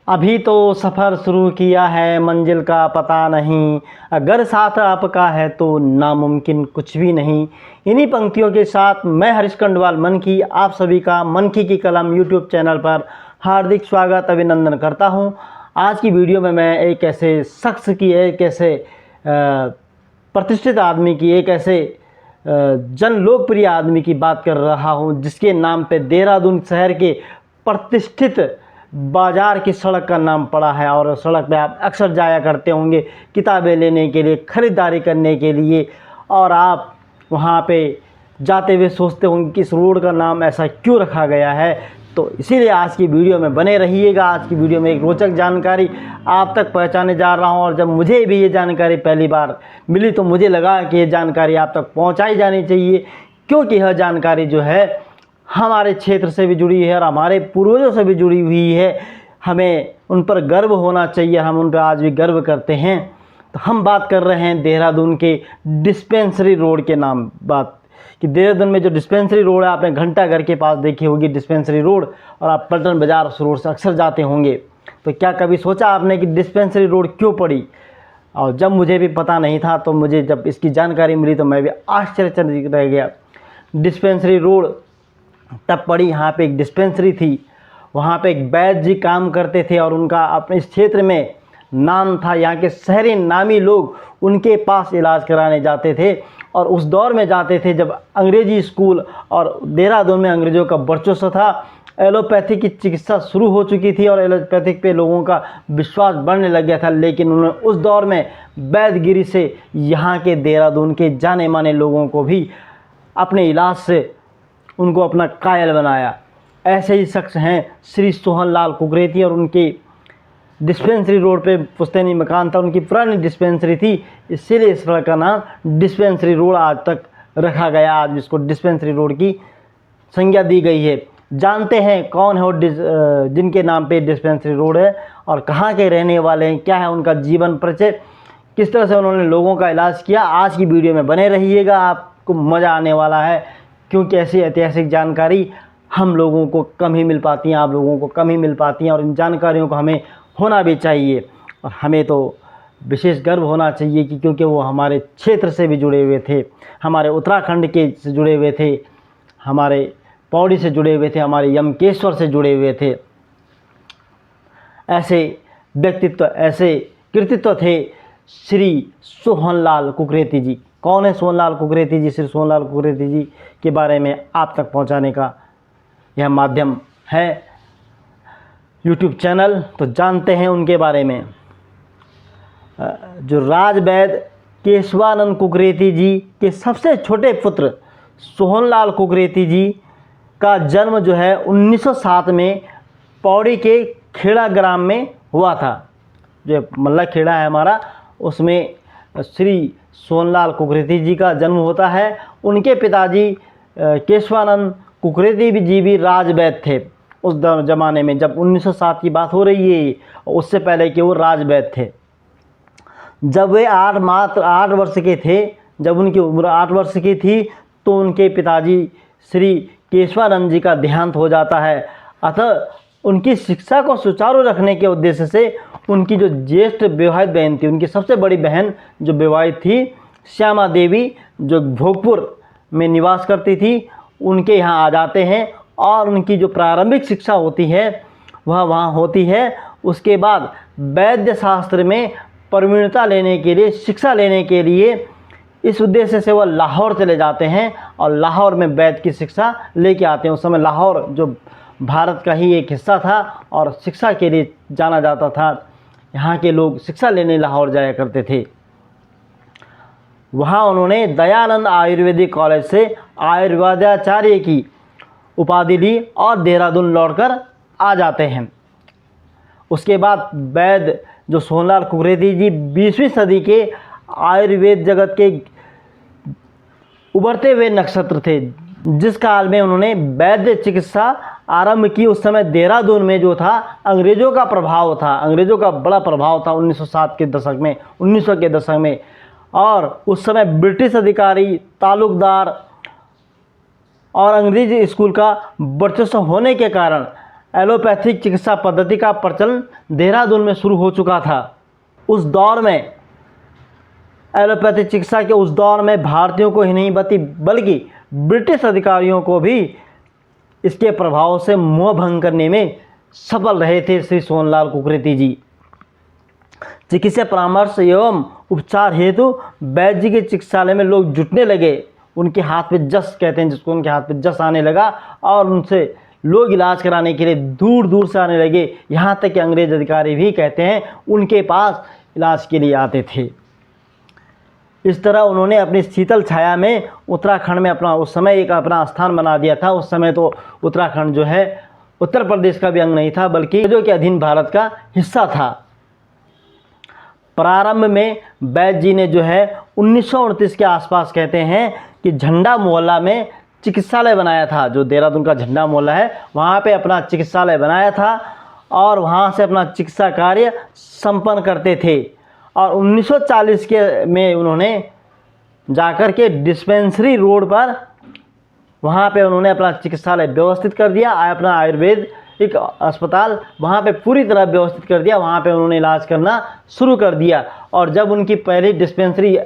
अभी तो सफ़र शुरू किया है, मंजिल का पता नहीं, अगर साथ आपका है तो नामुमकिन कुछ भी नहीं। इन्हीं पंक्तियों के साथ मैं हरीश खंडवाल मन की आप सभी का मन की कलम यूट्यूब चैनल पर हार्दिक स्वागत अभिनंदन करता हूं। आज की वीडियो में मैं एक ऐसे शख्स की, एक ऐसे प्रतिष्ठित आदमी की, एक ऐसे जन लोकप्रिय आदमी की बात कर रहा हूं जिसके नाम पे देहरादून शहर के प्रतिष्ठित बाज़ार की सड़क का नाम पड़ा है। और सड़क पे आप अक्सर जाया करते होंगे किताबें लेने के लिए, ख़रीदारी करने के लिए, और आप वहाँ पे जाते हुए सोचते होंगे कि इस रोड का नाम ऐसा क्यों रखा गया है। तो इसीलिए आज की वीडियो में बने रहिएगा। आज की वीडियो में एक रोचक जानकारी आप तक पहुँचाने जा रहा हूँ, और जब मुझे भी ये जानकारी पहली बार मिली तो मुझे लगा कि ये जानकारी आप तक पहुँचाई जानी चाहिए, क्योंकि यह जानकारी जो है हमारे क्षेत्र से भी जुड़ी है और हमारे पूर्वजों से भी जुड़ी हुई है। हमें उन पर गर्व होना चाहिए, हम उन पर आज भी गर्व करते हैं। तो हम बात कर रहे हैं देहरादून के डिस्पेंसरी रोड के नाम बात कि देहरादून में जो डिस्पेंसरी रोड है, आपने घंटाघर के पास देखी होगी डिस्पेंसरी रोड, और आप पलटन बाज़ार उस रोड से अक्सर जाते होंगे। तो क्या कभी सोचा आपने कि डिस्पेंसरी रोड क्यों पड़ी? और जब मुझे भी पता नहीं था तो मुझे जब इसकी जानकारी मिली तो मैं भी आश्चर्यचकित रह गया। डिस्पेंसरी रोड तब पड़ी, यहाँ पे एक डिस्पेंसरी थी, वहाँ पे एक वैद्य जी काम करते थे और उनका अपने इस क्षेत्र में नाम था। यहाँ के शहरी नामी लोग उनके पास इलाज कराने जाते थे, और उस दौर में जाते थे जब अंग्रेजी स्कूल और देहरादून में अंग्रेज़ों का वर्चस्व था। एलोपैथिक की चिकित्सा शुरू हो चुकी थी और एलोपैथिक पे लोगों का विश्वास बढ़ने लग गया था, लेकिन उन्होंने उस दौर में वैद्यगिरी से यहाँ के देहरादून के जाने माने लोगों को भी अपने इलाज से उनको अपना कायल बनाया। ऐसे ही शख्स हैं श्री सोहनलाल कुकरेती, और उनके डिस्पेंसरी रोड पे पुश्तैनी मकान था, उनकी पुरानी डिस्पेंसरी थी, इसीलिए इस सड़क का नाम डिस्पेंसरी रोड आज तक रखा गया। आज इसको डिस्पेंसरी रोड की संज्ञा दी गई है। जानते हैं कौन है वो जिनके नाम पे डिस्पेंसरी रोड है और कहाँ के रहने वाले हैं, क्या है उनका जीवन परिचय, किस तरह से उन्होंने लोगों का इलाज किया। आज की वीडियो में बने रहिएगा, आपको मज़ा आने वाला है, क्योंकि ऐसी ऐतिहासिक जानकारी हम लोगों को कम ही मिल पाती हैं, आप लोगों को कम ही मिल पाती हैं, और इन जानकारियों को हमें होना भी चाहिए। और हमें तो विशेष गर्व होना चाहिए कि क्योंकि वो हमारे क्षेत्र से भी जुड़े हुए थे, हमारे उत्तराखंड के से जुड़े हुए थे, हमारे पौड़ी से जुड़े हुए थे, हमारे यमकेश्वर से जुड़े हुए थे। ऐसे व्यक्तित्व, ऐसे कृतित्व थे श्री सोहनलाल कुकरेती जी। कौन है सोहनलाल कुकरेती जी? श्री सोहनलाल कुकरेती जी के बारे में आप तक पहुंचाने का यह माध्यम है यूट्यूब चैनल। तो जानते हैं उनके बारे में। जो राजवैद्य केशवानंद कुकरेती जी के सबसे छोटे पुत्र सोहनलाल कुकरेती जी का जन्म जो है 1907 में पौड़ी के खेड़ा ग्राम में हुआ था। जो मल्ला खेड़ा है हमारा, उसमें श्री सोहनलाल कुकरेती जी का जन्म होता है। उनके पिताजी केशवानंद कुकरेती जी भी राजवैद्य थे उस ज़माने में, जब 1907 की बात हो रही है, उससे पहले कि वो राजवैद्य थे। जब वे मात्र 8 वर्ष के थे, जब उनकी उम्र 8 वर्ष की थी, तो उनके पिताजी श्री केशवानंद जी का देहांत हो जाता है। अतः उनकी शिक्षा को सुचारू रखने के उद्देश्य से उनकी जो ज्येष्ठ विवाहित बहन थी, उनकी सबसे बड़ी बहन जो विवाहित थी श्यामा देवी, जो भोगपुर में निवास करती थी, उनके यहाँ आ जाते हैं, और उनकी जो प्रारंभिक शिक्षा होती है वह वहाँ होती है। उसके बाद वैद्य शास्त्र में प्रवीणता लेने के लिए, शिक्षा लेने के लिए, इस उद्देश्य से वह लाहौर चले जाते हैं और लाहौर में वैद्य की शिक्षा लेके आते हैं। उस समय लाहौर जो भारत का ही एक हिस्सा था और शिक्षा के लिए जाना जाता था। यहाँ के लोग शिक्षा लेने लाहौर जाया करते थे। वहाँ उन्होंने दयानंद आयुर्वेदिक कॉलेज से आयुर्वेदाचार्य की उपाधि ली और देहरादून लौटकर आ जाते हैं। उसके बाद वैद्य जो सोहनलाल कुकरेती जी 20वीं सदी के आयुर्वेद जगत के उभरते हुए नक्षत्र थे। जिस काल में उन्होंने वैद्य चिकित्सा आरंभ की, उस समय देहरादून में जो था अंग्रेज़ों का प्रभाव था, अंग्रेज़ों का बड़ा प्रभाव था 1907 के दशक में, 1900 के दशक में। और उस समय ब्रिटिश अधिकारी, तालुकदार और अंग्रेजी स्कूल का वर्चस्व होने के कारण एलोपैथिक चिकित्सा पद्धति का प्रचलन देहरादून में शुरू हो चुका था। उस दौर में एलोपैथिक चिकित्सा के उस दौर में भारतीयों को ही नहीं बल्कि ब्रिटिश अधिकारियों को भी इसके प्रभाव से मोह भंग करने में सफल रहे थे श्री सोनलाल कुकरेती जी। चिकित्सा परामर्श एवं उपचार हेतु वैद्य जी के चिकित्सालय में लोग जुटने लगे। उनके हाथ पे जस कहते हैं जिसको, उनके हाथ पे जस आने लगा और उनसे लोग इलाज कराने के लिए दूर दूर से आने लगे। यहाँ तक कि अंग्रेज अधिकारी भी कहते हैं उनके पास इलाज के लिए आते थे। इस तरह उन्होंने अपनी शीतल छाया में उत्तराखंड में अपना उस समय एक अपना स्थान बना दिया था। उस समय तो उत्तराखंड जो है उत्तर प्रदेश का भी अंग नहीं था बल्कि जो कि अधीन भारत का हिस्सा था। प्रारंभ में वैद्य जी ने जो है 1929 के आसपास कहते हैं कि झंडा मोहल्ला में चिकित्सालय बनाया था। जो देहरादून का झंडा मोहल्ला है वहाँ पे अपना चिकित्सालय बनाया था और वहाँ से अपना चिकित्सा कार्य संपन्न करते थे। और 1940 के में उन्होंने जाकर के डिस्पेंसरी रोड पर वहाँ पे उन्होंने अपना चिकित्सालय व्यवस्थित कर दिया। अपना आयुर्वेद एक अस्पताल वहाँ पे पूरी तरह व्यवस्थित कर दिया। वहाँ पे उन्होंने इलाज करना शुरू कर दिया। और जब उनकी पहली डिस्पेंसरी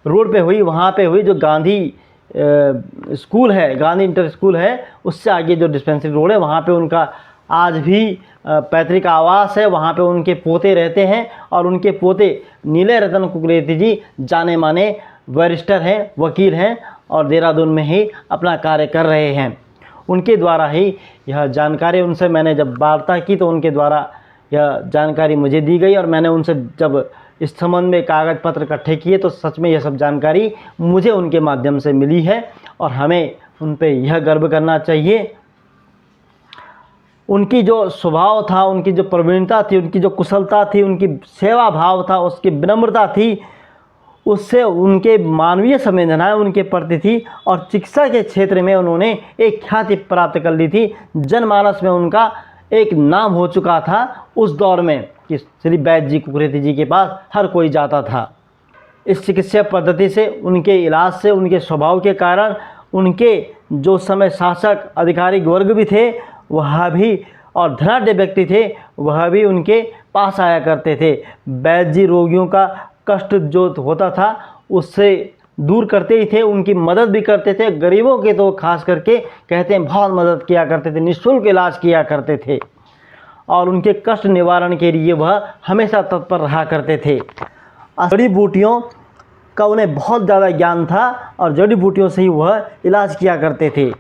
रोड पे हुई, वहाँ पे हुई जो गांधी स्कूल है, गांधी इंटर स्कूल है, उससे आगे जो डिस्पेंसरी रोड है वहाँ पे उनका आज भी पैतृक आवास है। वहाँ पे उनके पोते रहते हैं और उनके पोते नीले रतन कुकरेती जी जाने माने बैरिस्टर हैं, वकील हैं और देहरादून में ही अपना कार्य कर रहे हैं। उनके द्वारा ही यह जानकारी, उनसे मैंने जब वार्ता की तो उनके द्वारा यह जानकारी मुझे दी गई और मैंने उनसे जब इस संबंध में कागज़ पत्र इकट्ठे किए तो सच में यह सब जानकारी मुझे उनके माध्यम से मिली है और हमें उन पर यह गर्व करना चाहिए। उनकी जो स्वभाव था, उनकी जो प्रवीणता थी, उनकी जो कुशलता थी, उनकी सेवा भाव था, उसकी विनम्रता थी, उससे उनके मानवीय संवेदनाएं उनके प्रति थी और चिकित्सा के क्षेत्र में उन्होंने एक ख्याति प्राप्त कर ली थी। जनमानस में उनका एक नाम हो चुका था उस दौर में कि श्री वैद्य जी कुकरेती जी के पास हर कोई जाता था। इस चिकित्सा पद्धति से, उनके इलाज से, उनके स्वभाव के कारण उनके जो समय शासक अधिकारी वर्ग भी थे वह भी और धनाढ्य व्यक्ति थे वह भी उनके पास आया करते थे। वैद्य जी रोगियों का कष्ट जो होता था उससे दूर करते ही थे, उनकी मदद भी करते थे। गरीबों के तो खास करके कहते हैं बहुत मदद किया करते थे, निःशुल्क इलाज किया करते थे और उनके कष्ट निवारण के लिए वह हमेशा तत्पर रहा करते थे। जड़ी बूटियों का उन्हें बहुत ज़्यादा ज्ञान था और जड़ी बूटियों से ही वह इलाज किया करते थे।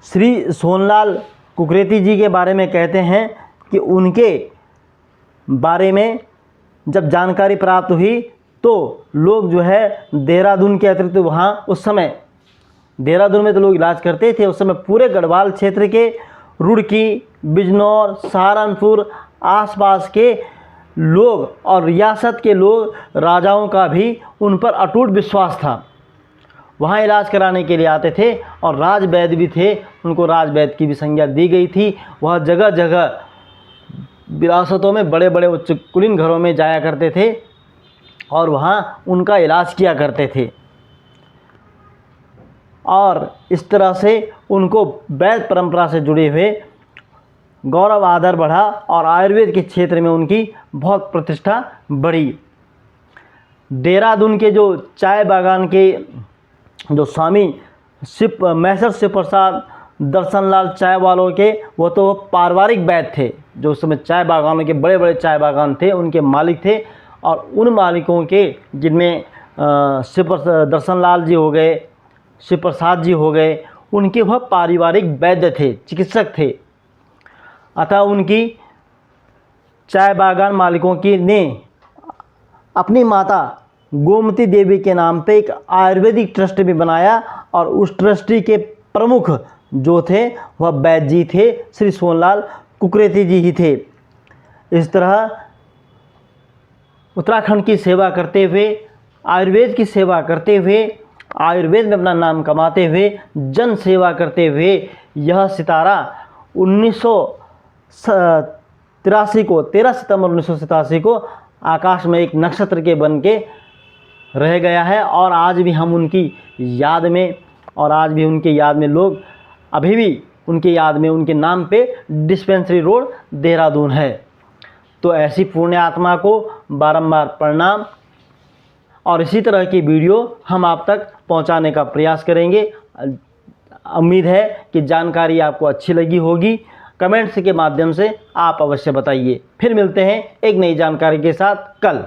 श्री सोनलाल कुकरेती जी के बारे में कहते हैं कि उनके बारे में जब जानकारी प्राप्त हुई तो लोग जो है देहरादून के अतिरिक्त वहाँ उस समय देहरादून में तो लोग इलाज करते थे, उस समय पूरे गढ़वाल क्षेत्र के रुड़की, बिजनौर, सहारनपुर आसपास के लोग और रियासत के लोग, राजाओं का भी उन पर अटूट विश्वास था। वहाँ इलाज कराने के लिए आते थे और राज वैद्य भी थे, उनको राज वैद्य की भी संज्ञा दी गई थी। वह जगह जगह विरासतों में बड़े बड़े उच्च कुलीन घरों में जाया करते थे और वहाँ उनका इलाज किया करते थे और इस तरह से उनको वैद्य परंपरा से जुड़े हुए गौरव आदर बढ़ा और आयुर्वेद के क्षेत्र में उनकी बहुत प्रतिष्ठा बढ़ी। देहरादून के जो चाय बागान के जो स्वामी मैसर शिव प्रसाद दर्शनलाल चाय वालों के, वो तो पारिवारिक वैद्य थे जो उस समय चाय बागानों के बड़े बड़े चाय बागान थे उनके मालिक थे। और उन मालिकों के जिनमें शिव दर्शनलाल जी हो गए, शिव प्रसाद जी हो गए, उनके वह पारिवारिक वैद्य थे, चिकित्सक थे। अतः उनकी चाय बागान मालिकों की ने अपनी माता गोमती देवी के नाम पे एक आयुर्वेदिक ट्रस्ट भी बनाया और उस ट्रस्टी के प्रमुख जो थे वह वैद्य जी थे, श्री सोनलाल कुकरेती जी ही थे। इस तरह उत्तराखंड की सेवा करते हुए, आयुर्वेद की सेवा करते हुए, आयुर्वेद में अपना नाम कमाते हुए, जन सेवा करते हुए यह सितारा 1983 को 13 सितंबर 1987 को आकाश में एक नक्षत्र के बन के रह गया है। और आज भी हम उनकी याद में, और आज भी उनकी याद में लोग अभी भी उनके याद में, उनके नाम पे डिस्पेंसरी रोड देहरादून है। तो ऐसी पुण्य आत्मा को बारंबार प्रणाम, और इसी तरह की वीडियो हम आप तक पहुंचाने का प्रयास करेंगे। उम्मीद है कि जानकारी आपको अच्छी लगी होगी। कमेंट्स के माध्यम से आप अवश्य बताइए। फिर मिलते हैं एक नई जानकारी के साथ कल।